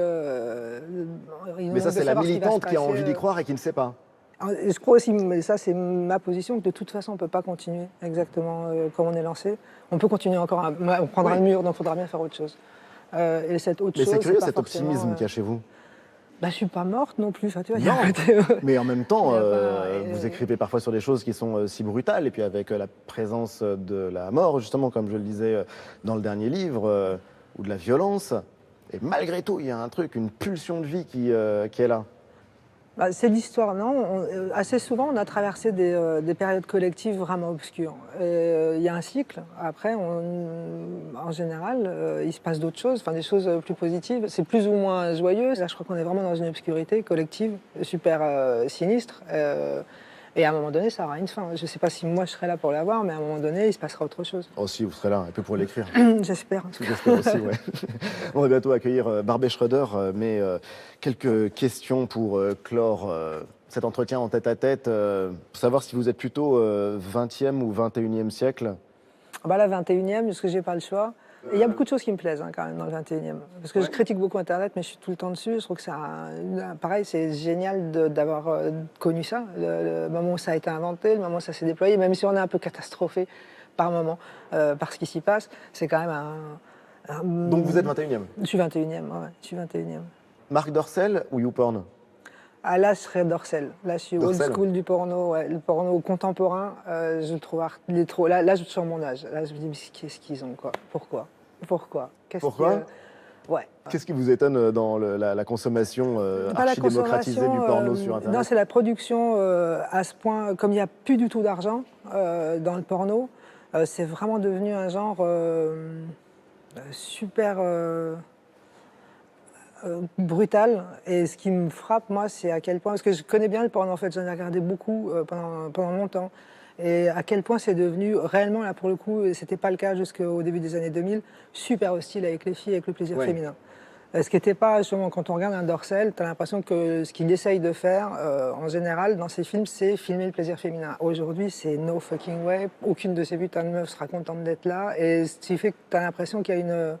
mais ça, c'est la militante qui a envie d'y croire et qui ne sait pas. Je crois aussi, mais ça c'est ma position, que de toute façon on ne peut pas continuer exactement comme on est lancé. On peut continuer encore, on prendra le mur, donc il faudra bien faire autre chose. Et cette autre chose, c'est curieux cet optimisme qu'il y a chez vous. Je ne suis pas morte non plus. Tu vois, non, mais en même temps, vous écrivez parfois sur des choses qui sont si brutales, et puis avec la présence de la mort, justement, comme je le disais dans le dernier livre, ou de la violence. Et malgré tout, il y a un truc, une pulsion de vie qui est là. C'est l'histoire, non. Assez souvent, on a traversé des périodes collectives vraiment obscures. Il y a un cycle. Après, en général, il se passe d'autres choses, des choses plus positives. C'est plus ou moins joyeux. Là, je crois qu'on est vraiment dans une obscurité collective, super sinistre. Et à un moment donné, ça aura une fin. Je ne sais pas si moi, je serai là pour l'avoir, mais à un moment donné, il se passera autre chose. Oh, si, vous serez là, un peu pour l'écrire. J'espère. J'espère aussi, ouais. On va bientôt accueillir Barbet Schroeder, mais quelques questions pour clore cet entretien en tête-à-tête. Pour savoir si vous êtes plutôt 20e ou 21e siècle. La 21e, parce que j'ai pas le choix. Il y a beaucoup de choses qui me plaisent quand même dans le 21e. Parce que je critique beaucoup Internet, mais je suis tout le temps dessus. Je trouve que pareil, c'est génial d'avoir connu ça. Le moment où ça a été inventé, le moment où ça s'est déployé, même si on est un peu catastrophé par moment par ce qui s'y passe, c'est quand même Donc vous êtes 21e? Je suis 21e, ouais, je suis 21e. Marc Dorcel ou YouPorn? Là, je serais Dorcel. Là, je suis old school du porno. Ouais. Le porno contemporain, je le trouve trop. Là, je suis sur mon âge. Là, je me dis, mais qu'est-ce qu'ils ont, quoi? Pourquoi Ouais. Qu'est-ce qui vous étonne dans la consommation archi-démocratisée du porno sur Internet? Non, c'est la production à ce point. Comme il n'y a plus du tout d'argent dans le porno, c'est vraiment devenu un genre super... brutal, et ce qui me frappe, moi, c'est à quel point, parce que je connais bien le porno, en fait, j'en ai regardé beaucoup pendant longtemps, et à quel point c'est devenu réellement, là pour le coup, et c'était pas le cas jusqu'au début des années 2000, super hostile avec les filles, avec le plaisir féminin. Ce qui n'était pas, justement, quand on regarde un Dorcel, tu as l'impression que ce qu'il essaye de faire, en général, dans ses films, c'est filmer le plaisir féminin. Aujourd'hui, c'est no fucking way, aucune de ces putains de meufs sera contente d'être là, et ce qui fait que tu as l'impression qu'il y a une...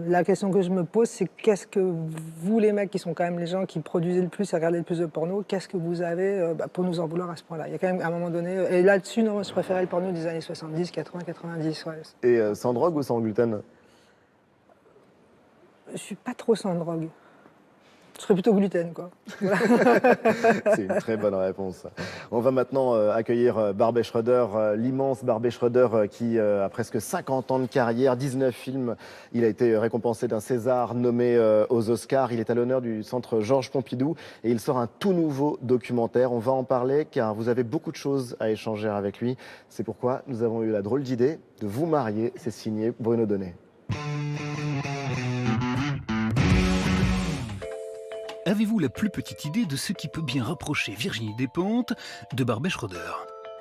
la question que je me pose, c'est qu'est-ce que vous, les mecs, qui sont quand même les gens qui produisent le plus et regardent le plus de porno, qu'est-ce que vous avez pour nous en vouloir à ce point-là? Il y a quand même, à un moment donné... Et là-dessus, non, je préférais le porno des années 70, 80, 90. Ouais. Et sans drogue ou sans gluten? Je suis pas trop sans drogue. Je serais plutôt gluten, quoi. C'est une très bonne réponse. On va maintenant accueillir Barbet Schroeder, l'immense Barbet Schroeder qui a presque 50 ans de carrière, 19 films. Il a été récompensé d'un César, nommé aux Oscars. Il est à l'honneur du Centre Georges Pompidou et il sort un tout nouveau documentaire. On va en parler car vous avez beaucoup de choses à échanger avec lui. C'est pourquoi nous avons eu la drôle d'idée de vous marier. C'est signé Bruno Donnet. Avez-vous la plus petite idée de ce qui peut bien rapprocher Virginie Despentes de Barbet Schroeder?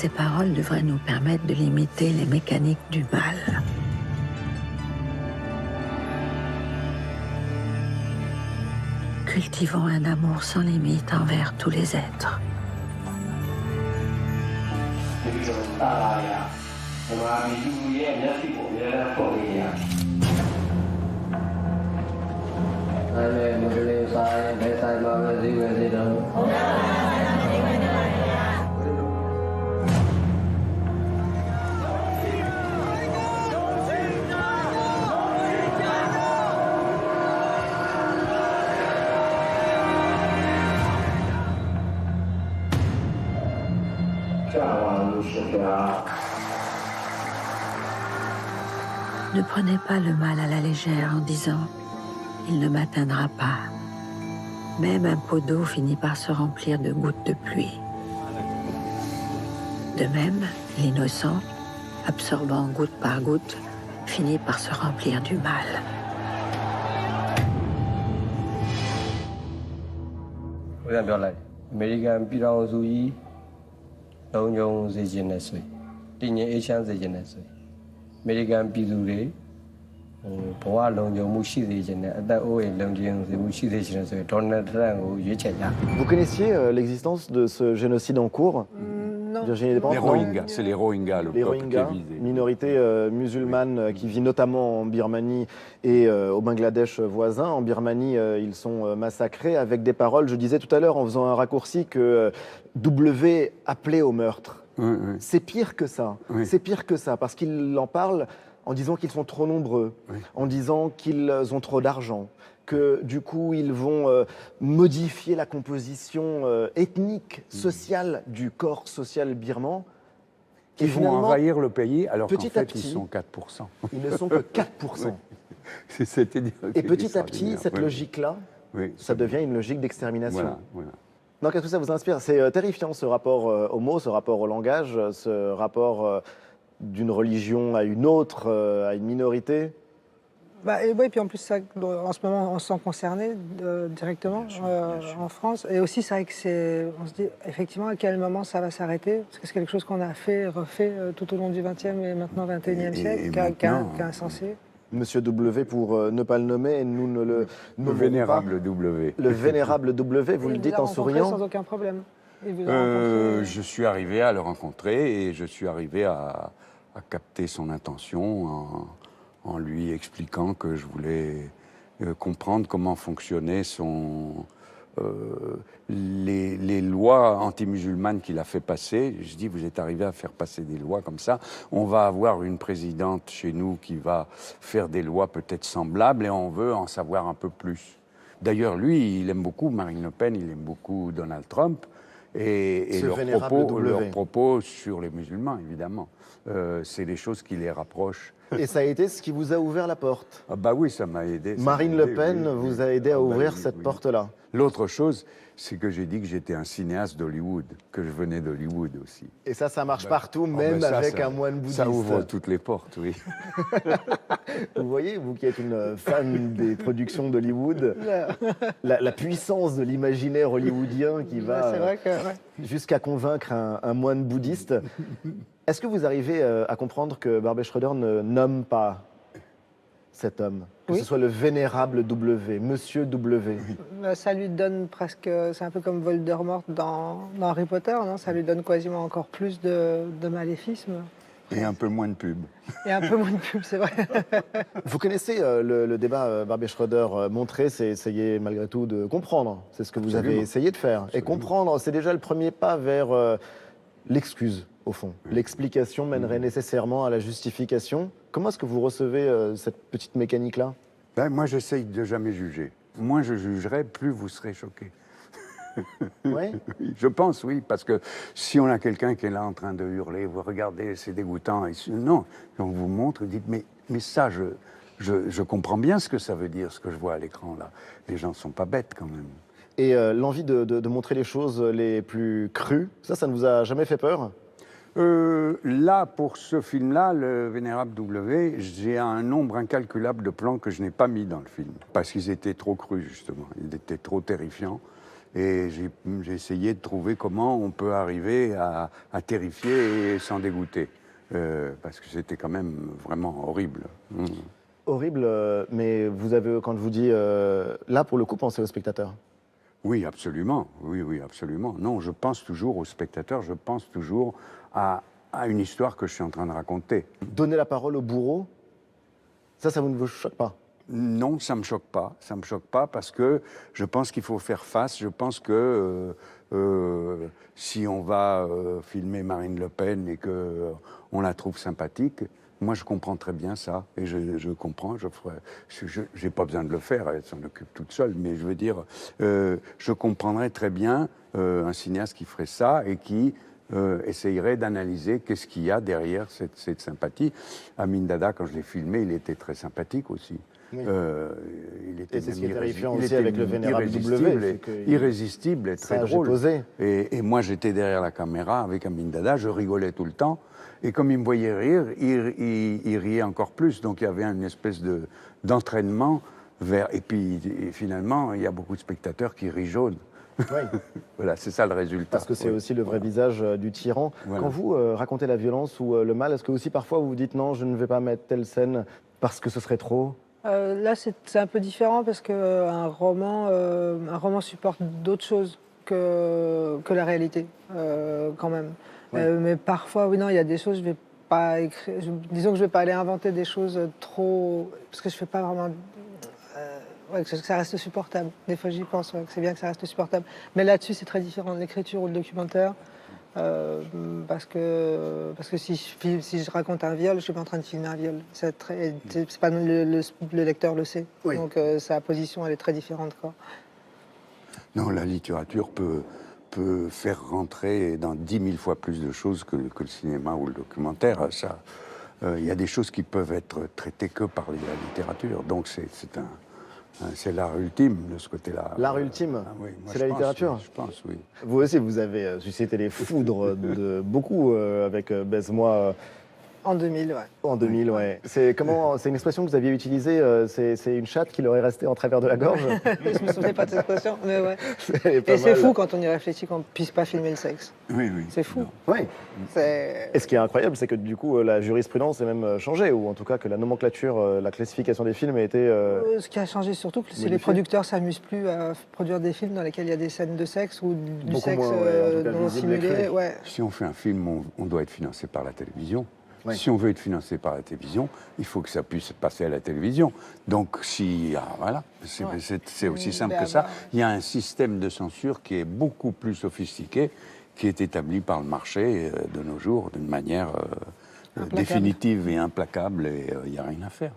Ces paroles devraient nous permettre de limiter les mécaniques du mal. Cultivons un amour sans limite envers tous les êtres. Ne prenez pas le mal à la légère en disant « il ne m'atteindra pas ». Même un pot d'eau finit par se remplir de gouttes de pluie. De même, l'innocent, absorbant goutte par goutte, finit par se remplir du mal. Vous connaissiez l'existence de ce génocide en cours? Non. Virginie Despentes, Les Rohingyas, c'est les Rohingyas, le les peuple Rohingyas, qui est visé. minorité musulmane qui vit notamment en Birmanie et au Bangladesh voisin. En Birmanie, ils sont massacrés avec des paroles, je disais tout à l'heure en faisant un raccourci, que W appelait au meurtre. Oui, oui. C'est pire que ça. Oui. C'est pire que ça, parce qu'il en parle en disant qu'ils sont trop nombreux, Oui. en disant qu'ils ont trop d'argent, que du coup ils vont modifier la composition ethnique, sociale du corps social birman. Et Ils vont finalement, envahir le pays alors qu'en petit à fait petit, ils sont 4%. ils ne sont que 4%. C'est-à-dire Et que petit c'est à petit, cette oui. logique-là, Oui, ça devient une logique d'extermination. Voilà, voilà. Donc, qu'est-ce que ça vous inspire? C'est terrifiant, ce rapport au mot, ce rapport au langage, ce rapport d'une religion à une autre, à une minorité. Bah, et, ouais, puis en plus, ça, en ce moment, on se sent concerné directement en France. Et aussi, c'est vrai que on se dit effectivement à quel moment ça va s'arrêter. Parce que c'est quelque chose qu'on a fait, refait tout au long du XXe et maintenant XXIe siècle, qui a insensé. Monsieur W, pour ne pas le nommer, nous ne le nommons vénérable pas. W. Le vénérable W, vous le dites en souriant. Sans aucun problème. Il vous a rencontré. Je suis arrivé à le rencontrer et je suis arrivé à capter son intention en lui expliquant que je voulais comprendre comment fonctionnaient les lois anti-musulmanes qu'il a fait passer. Je dis, vous êtes arrivé à faire passer des lois comme ça. On va avoir une présidente chez nous qui va faire des lois peut-être semblables et on veut en savoir un peu plus. D'ailleurs, lui, il aime beaucoup Marine Le Pen, il aime beaucoup Donald Trump et leurs propos sur les musulmans, évidemment. C'est les choses qui les rapprochent. Et ça a été ce qui vous a ouvert la porte. Ah bah oui, ça m'a aidé. Marine Le Pen vous a aidé à ouvrir cette porte-là. L'autre chose, c'est que j'ai dit que j'étais un cinéaste d'Hollywood, que je venais d'Hollywood aussi. Et ça marche partout, même avec un moine bouddhiste. Ça ouvre toutes les portes, oui. Vous voyez, vous qui êtes une fan des productions d'Hollywood, la puissance de l'imaginaire hollywoodien qui va jusqu'à convaincre un moine bouddhiste. Est-ce que vous arrivez à comprendre que Barbet Schroeder ne nomme pas cet homme, que ce soit le vénérable W, Monsieur W? Ça lui donne presque, c'est un peu comme Voldemort dans Harry Potter, non? Ça lui donne quasiment encore plus de maléfisme. Et un peu moins de pub. Et un peu moins de pub, c'est vrai. Vous connaissez le débat Barbet Schroeder. Montrer, c'est essayer malgré tout de comprendre. C'est ce que vous avez essayé de faire. Et comprendre, c'est déjà le premier pas vers l'excuse, au fond. L'explication mènerait nécessairement à la justification. Comment est-ce que vous recevez cette petite mécanique-là? Moi, j'essaye de jamais juger. Moins je jugerai, plus vous serez choqués. Oui. Je pense, oui, parce que si on a quelqu'un qui est là en train de hurler, vous regardez, c'est dégoûtant. Non, on vous montre, dites, mais ça, je comprends bien ce que ça veut dire, ce que je vois à l'écran là. Les gens ne sont pas bêtes quand même. Et l'envie de montrer les choses les plus crues, ça ne vous a jamais fait peur? Là, pour ce film-là, le Vénérable W, j'ai un nombre incalculable de plans que je n'ai pas mis dans le film, parce qu'ils étaient trop crus, justement. Ils étaient trop terrifiants. Et j'ai essayé de trouver comment on peut arriver à terrifier et s'en dégoûter. Parce que c'était quand même vraiment horrible. Horrible, mais vous avez, quand je vous dis, là, pour le coup, pensez au spectateur. Oui, absolument. Oui, absolument. Non, je pense toujours au spectateur, je pense toujours à une histoire que je suis en train de raconter. Donner la parole au bourreau, ça ne vous choque pas? Non, ça ne me choque pas. Ça me choque pas parce que je pense qu'il faut faire face. Je pense que si on va filmer Marine Le Pen et qu'on la trouve sympathique, moi je comprends très bien ça. Et je comprends, je n'ai pas besoin de le faire, elle s'en occupe toute seule. Mais je veux dire, je comprendrais très bien un cinéaste qui ferait ça et qui essayerait d'analyser qu'est-ce qu'il y a derrière cette sympathie. Amin Dada, quand je l'ai filmé, il était très sympathique aussi. Oui. Il était et c'est ce qui est terrifiant il aussi était avec le Vénérable W. Irrésistible et très drôle. Posé. Et moi, j'étais derrière la caméra avec Amin Dada, je rigolais tout le temps. Et comme il me voyait rire, il riait encore plus. Donc il y avait une espèce d'entraînement vers... Et puis finalement, il y a beaucoup de spectateurs qui rient jaune. Oui. Voilà, c'est ça le résultat. Parce que c'est aussi le vrai visage du tyran. Voilà. Quand vous racontez la violence ou le mal, est-ce que aussi parfois vous vous dites non, je ne vais pas mettre telle scène parce que ce serait trop? Là, c'est un peu différent parce qu'un roman supporte d'autres choses que la réalité, quand même. Oui. Mais parfois, oui, non, il y a des choses, je vais pas écrire. Disons que je vais pas aller inventer des choses trop, parce que je fais pas vraiment. Ouais, que ça reste supportable. Des fois, j'y pense, ouais, que c'est bien que ça reste supportable. Mais là-dessus, c'est très différent de l'écriture ou le documentaire. Parce que si je raconte un viol, je suis pas en train de filmer un viol. C'est pas le lecteur le sait. Oui. Donc sa position, elle est très différente, quoi. Non, la littérature peut faire rentrer dans 10 000 fois plus de choses que le cinéma ou le documentaire. Ça, il y a des choses qui peuvent être traitées que par la littérature. Donc c'est l'art ultime de ce côté-là. L'art ultime, oui, c'est la littérature. Oui, je pense, oui. Vous aussi, vous avez suscité les foudres de beaucoup avec Baise-moi. En 2000, ouais. En 2000, ouais. C'est une expression que vous aviez utilisée, c'est une chatte qui leur est restée en travers de la gorge. Je me souvenais pas de cette expression, mais ouais. Et c'est fou quand on y réfléchit qu'on ne puisse pas filmer le sexe. Oui. C'est fou. Oui. Et ce qui est incroyable, c'est que du coup, la jurisprudence est même changée, ou en tout cas que la nomenclature, la classification des films a été... Ce qui a changé surtout, c'est que les producteurs s'amusent plus à produire des films dans lesquels il y a des scènes de sexe ou du beaucoup sexe moins, non simulé. Ouais. Si on fait un film, on doit être financé par la télévision. Oui. Si on veut être financé par la télévision, il faut que ça puisse passer à la télévision. Donc, voilà, c'est aussi simple que ça. Il y a un système de censure qui est beaucoup plus sophistiqué, qui est établi par le marché de nos jours d'une manière définitive et implacable, et il n'y a rien à faire.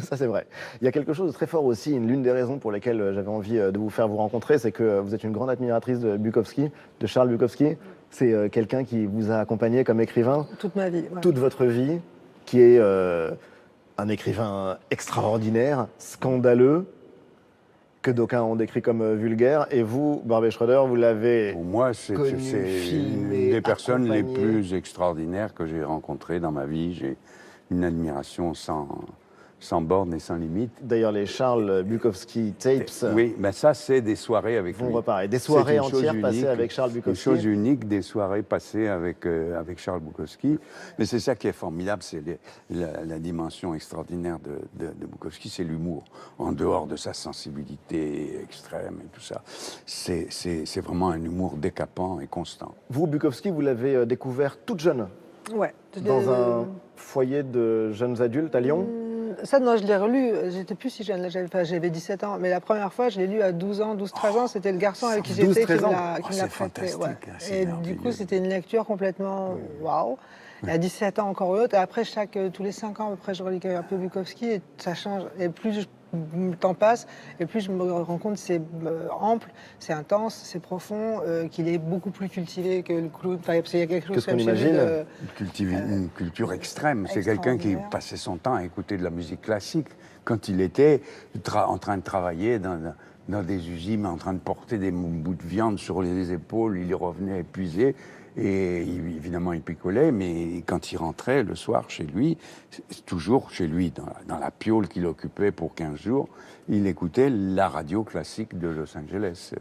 Ça, c'est vrai. Il y a quelque chose de très fort aussi. L'une des raisons pour lesquelles j'avais envie de vous faire vous rencontrer, c'est que vous êtes une grande admiratrice de Bukowski, de Charles Bukowski. C'est quelqu'un qui vous a accompagné comme écrivain toute ma vie, ouais. Toute votre vie, qui est un écrivain extraordinaire, scandaleux, que d'aucuns ont décrit comme vulgaire. Et vous, Barbet Schroeder, vous l'avez Pour moi, c'est une des personnes les plus extraordinaires que j'ai rencontrées dans ma vie. J'ai une admiration sans borne et sans limite. D'ailleurs, les Charles Bukowski tapes... Oui, mais ça, c'est des soirées avec lui. Reparler. Des soirées entières passées avec Charles Bukowski. Une chose unique, des soirées passées avec Charles Bukowski. Mais c'est ça qui est formidable, c'est la dimension extraordinaire de Bukowski, c'est l'humour. En dehors de sa sensibilité extrême et tout ça, c'est vraiment un humour décapant et constant. Vous, Bukowski, vous l'avez découvert toute jeune. Ouais. Dans un foyer de jeunes adultes à Lyon. Ça, non, je l'ai relu, j'étais plus si jeune, j'avais 17 ans, mais la première fois, je l'ai lu à 12 ans, 12-13 ans, c'était le garçon avec qui j'étais qui me l'a prêté. Ouais. Et du coup, c'était une lecture complètement waouh. Et à 17 ans, encore une autre, et après, tous les 5 ans, à peu près, je relis un peu Bukowski, et ça change, et plus le temps passe, et plus je me rends compte que c'est ample, c'est intense, c'est profond, qu'il est beaucoup plus cultivé que le clown. Enfin, il y a quelque chose qu'on imagine. Une culture extrême. C'est quelqu'un qui passait son temps à écouter de la musique classique quand il était en train de travailler dans des usines, en train de porter des bouts de viande sur les épaules. Il y revenait épuisé. Et évidemment, il picolait, mais quand il rentrait le soir chez lui, toujours chez lui, dans la piole qu'il occupait pour 15 jours, il écoutait la radio classique de Los Angeles.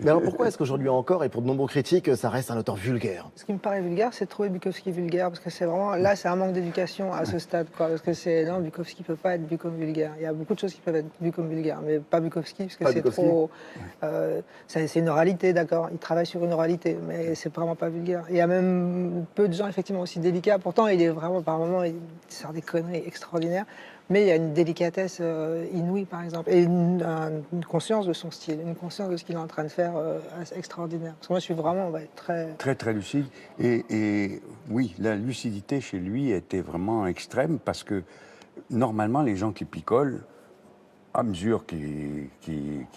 Mais alors pourquoi est-ce qu'aujourd'hui encore, et pour de nombreux critiques, ça reste un auteur vulgaire? Ce qui me paraît vulgaire, c'est de trouver Bukowski vulgaire, parce que c'est vraiment, là, c'est un manque d'éducation à ce stade, quoi. Parce que c'est, non, Bukowski peut pas être vu comme vulgaire. Il y a beaucoup de choses qui peuvent être vues comme vulgaires, mais pas Bukowski, parce que c'est trop, c'est une oralité, d'accord. Il travaille sur une oralité, mais c'est vraiment pas vulgaire. Il y a même peu de gens, effectivement, aussi délicats. Pourtant, il est vraiment, par moments, il sort des conneries extraordinaires. Mais il y a une délicatesse inouïe, par exemple, et une conscience de son style, une conscience de ce qu'il est en train de faire extraordinaire. Parce que moi, je suis vraiment très... Très, très lucide. Et oui, la lucidité chez lui était vraiment extrême parce que, normalement, les gens qui picolent, à mesure qu'ils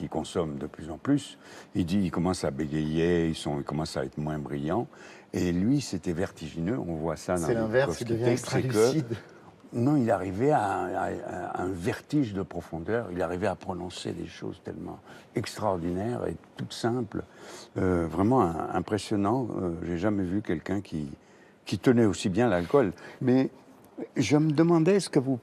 consomment de plus en plus, ils commencent à bégayer, ils commencent à être moins brillants. Et lui, c'était vertigineux. On voit ça dans C'est l'inverse, il devient extra lucide. Non, il arrivait à un vertige de profondeur. Il arrivait à prononcer des choses tellement extraordinaires et toutes simples. Vraiment impressionnant. J'ai jamais vu quelqu'un qui tenait aussi bien l'alcool. Mais je me demandais ce que vous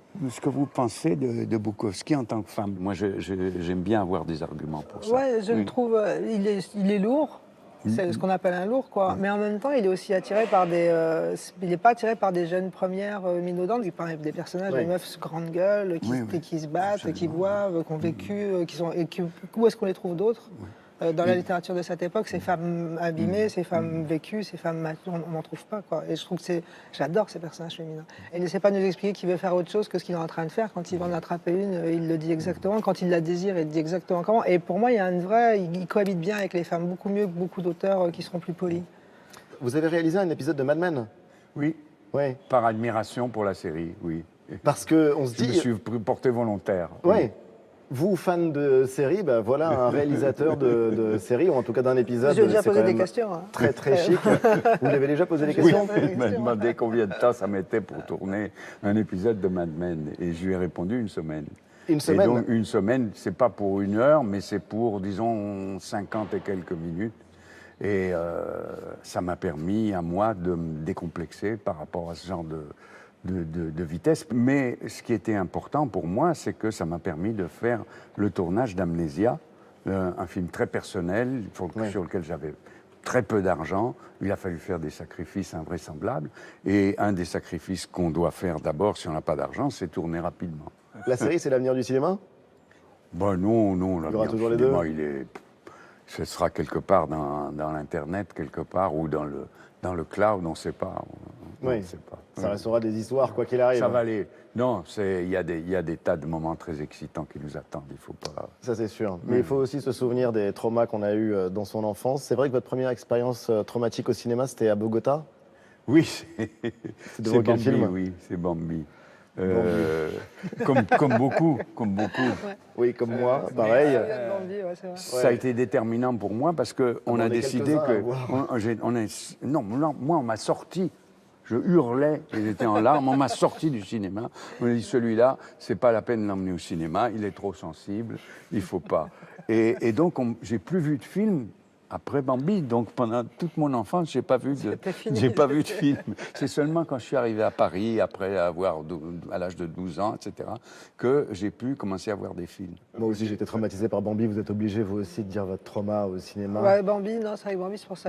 pensez de Bukowski en tant que femme. Moi, j'aime bien avoir des arguments pour ça. Ouais, je le trouve, il est lourd. C'est ce qu'on appelle un lourd, quoi. Mais en même temps, il est aussi attiré par des... il n'est pas attiré par des jeunes premières minaudantes. Il parle des personnages, des meufs grande gueule, qui se battent, absolument, qui boivent, qui ont vécu, où est-ce qu'on les trouve d'autres dans la littérature de cette époque, ces femmes abîmées, ces femmes vécues, ces femmes matures, on n'en trouve pas, quoi. Et je trouve que j'adore ces personnages féminins. Et il ne sait pas nous expliquer qu'il veut faire autre chose que ce qu'il est en train de faire. Quand il va en attraper une, il le dit exactement. Quand il la désire, il dit exactement comment. Et pour moi, il y a il cohabite bien avec les femmes, beaucoup mieux que beaucoup d'auteurs qui seront plus polis. Vous avez réalisé un épisode de Mad Men? Oui. Ouais. Par admiration pour la série, oui. Parce qu'on se dit... Je me suis porté volontaire. Oui. Vous, fan de série, ben voilà un réalisateur de série, ou en tout cas d'un épisode. J'ai déjà posé des questions. Hein. Très, très chic. Vous lui avez déjà posé des questions? Oui, il m'a demandé combien de temps ça mettait pour tourner un épisode de Mad Men. Et je lui ai répondu une semaine. Une semaine? Et donc, une semaine, c'est pas pour 1 heure, mais c'est pour, disons, 50 et quelques minutes. Et ça m'a permis, à moi, de me décomplexer par rapport à ce genre de vitesse. Mais ce qui était important pour moi, c'est que ça m'a permis de faire le tournage d'Amnésia, un film très personnel, sur lequel j'avais très peu d'argent. Il a fallu faire des sacrifices invraisemblables. Et un des sacrifices qu'on doit faire d'abord, si on n'a pas d'argent, c'est tourner rapidement. La série, c'est l'avenir du cinéma? Ben non, il y aura toujours les deux. Ce sera quelque part dans l'Internet, quelque part, ou dans le cloud, on ne sait pas. Oui, ça restera des histoires, quoi qu'il arrive. Ça va aller. Non, il y a des tas de moments très excitants qui nous attendent. Il faut pas... Ça, c'est sûr. Mais il faut aussi se souvenir des traumas qu'on a eus dans son enfance. C'est vrai que votre première expérience traumatique au cinéma, c'était à Bogota? Oui, c'est devant quel film? Oui, c'est Bambi. Comme beaucoup. Ouais. Oui, comme moi, pareil. Ça a été déterminant pour moi parce qu'on a décidé que... moi, on m'a sorti. Je hurlais, j'étais en larmes, on m'a sorti du cinéma. On m'a dit, celui-là, c'est pas la peine de l'emmener au cinéma, il est trop sensible, il faut pas. Et donc, j'ai plus vu de film après Bambi. Donc, pendant toute mon enfance, j'ai pas vu de film. C'est seulement quand je suis arrivé à Paris, après à l'âge de 12 ans, etc., que j'ai pu commencer à voir des films. Moi aussi, j'ai été traumatisé par Bambi. Vous êtes obligé, vous aussi, de dire votre trauma au cinéma. Ouais, Bambi, non, c'est vrai que Bambi, c'est pour ça.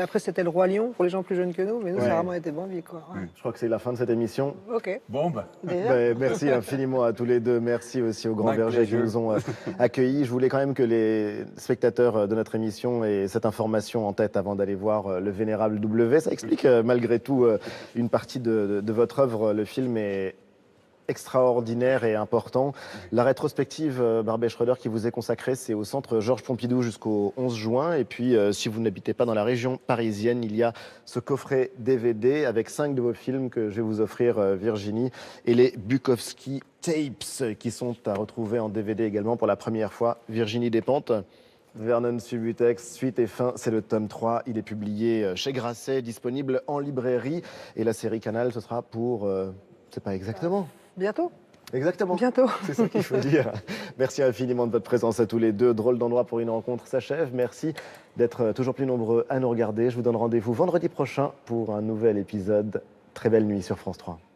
Après, c'était Le Roi Lion, pour les gens plus jeunes que nous, mais nous, ça a vraiment été Bambi, quoi. Ouais. Je crois que c'est la fin de cette émission. Ok. Bon, merci infiniment à tous les deux. Merci aussi aux Grands Bergers qui nous ont accueillis. Je voulais quand même que les spectateurs de notre émission aient cette information en tête avant d'aller voir Le Vénérable W. Ça explique malgré tout une partie de votre œuvre. Le film est extraordinaire et important. La rétrospective Barbet Schroeder qui vous est consacrée, c'est au centre Georges Pompidou jusqu'au 11 juin. Et puis, si vous n'habitez pas dans la région parisienne, il y a ce coffret DVD avec 5 de vos films que je vais vous offrir, Virginie, et les Bukowski Tapes qui sont à retrouver en DVD également pour la première fois. Virginie Despentes, Vernon Subutex, suite et fin, c'est le tome 3. Il est publié chez Grasset, disponible en librairie. Et la série Canal, ce sera pour... c'est pas exactement. Bientôt. Exactement. Bientôt. C'est ça qu'il faut dire. Merci infiniment de votre présence à tous les deux. Drôle d'endroit pour une rencontre s'achève. Merci d'être toujours plus nombreux à nous regarder. Je vous donne rendez-vous vendredi prochain pour un nouvel épisode. Très belle nuit sur France 3.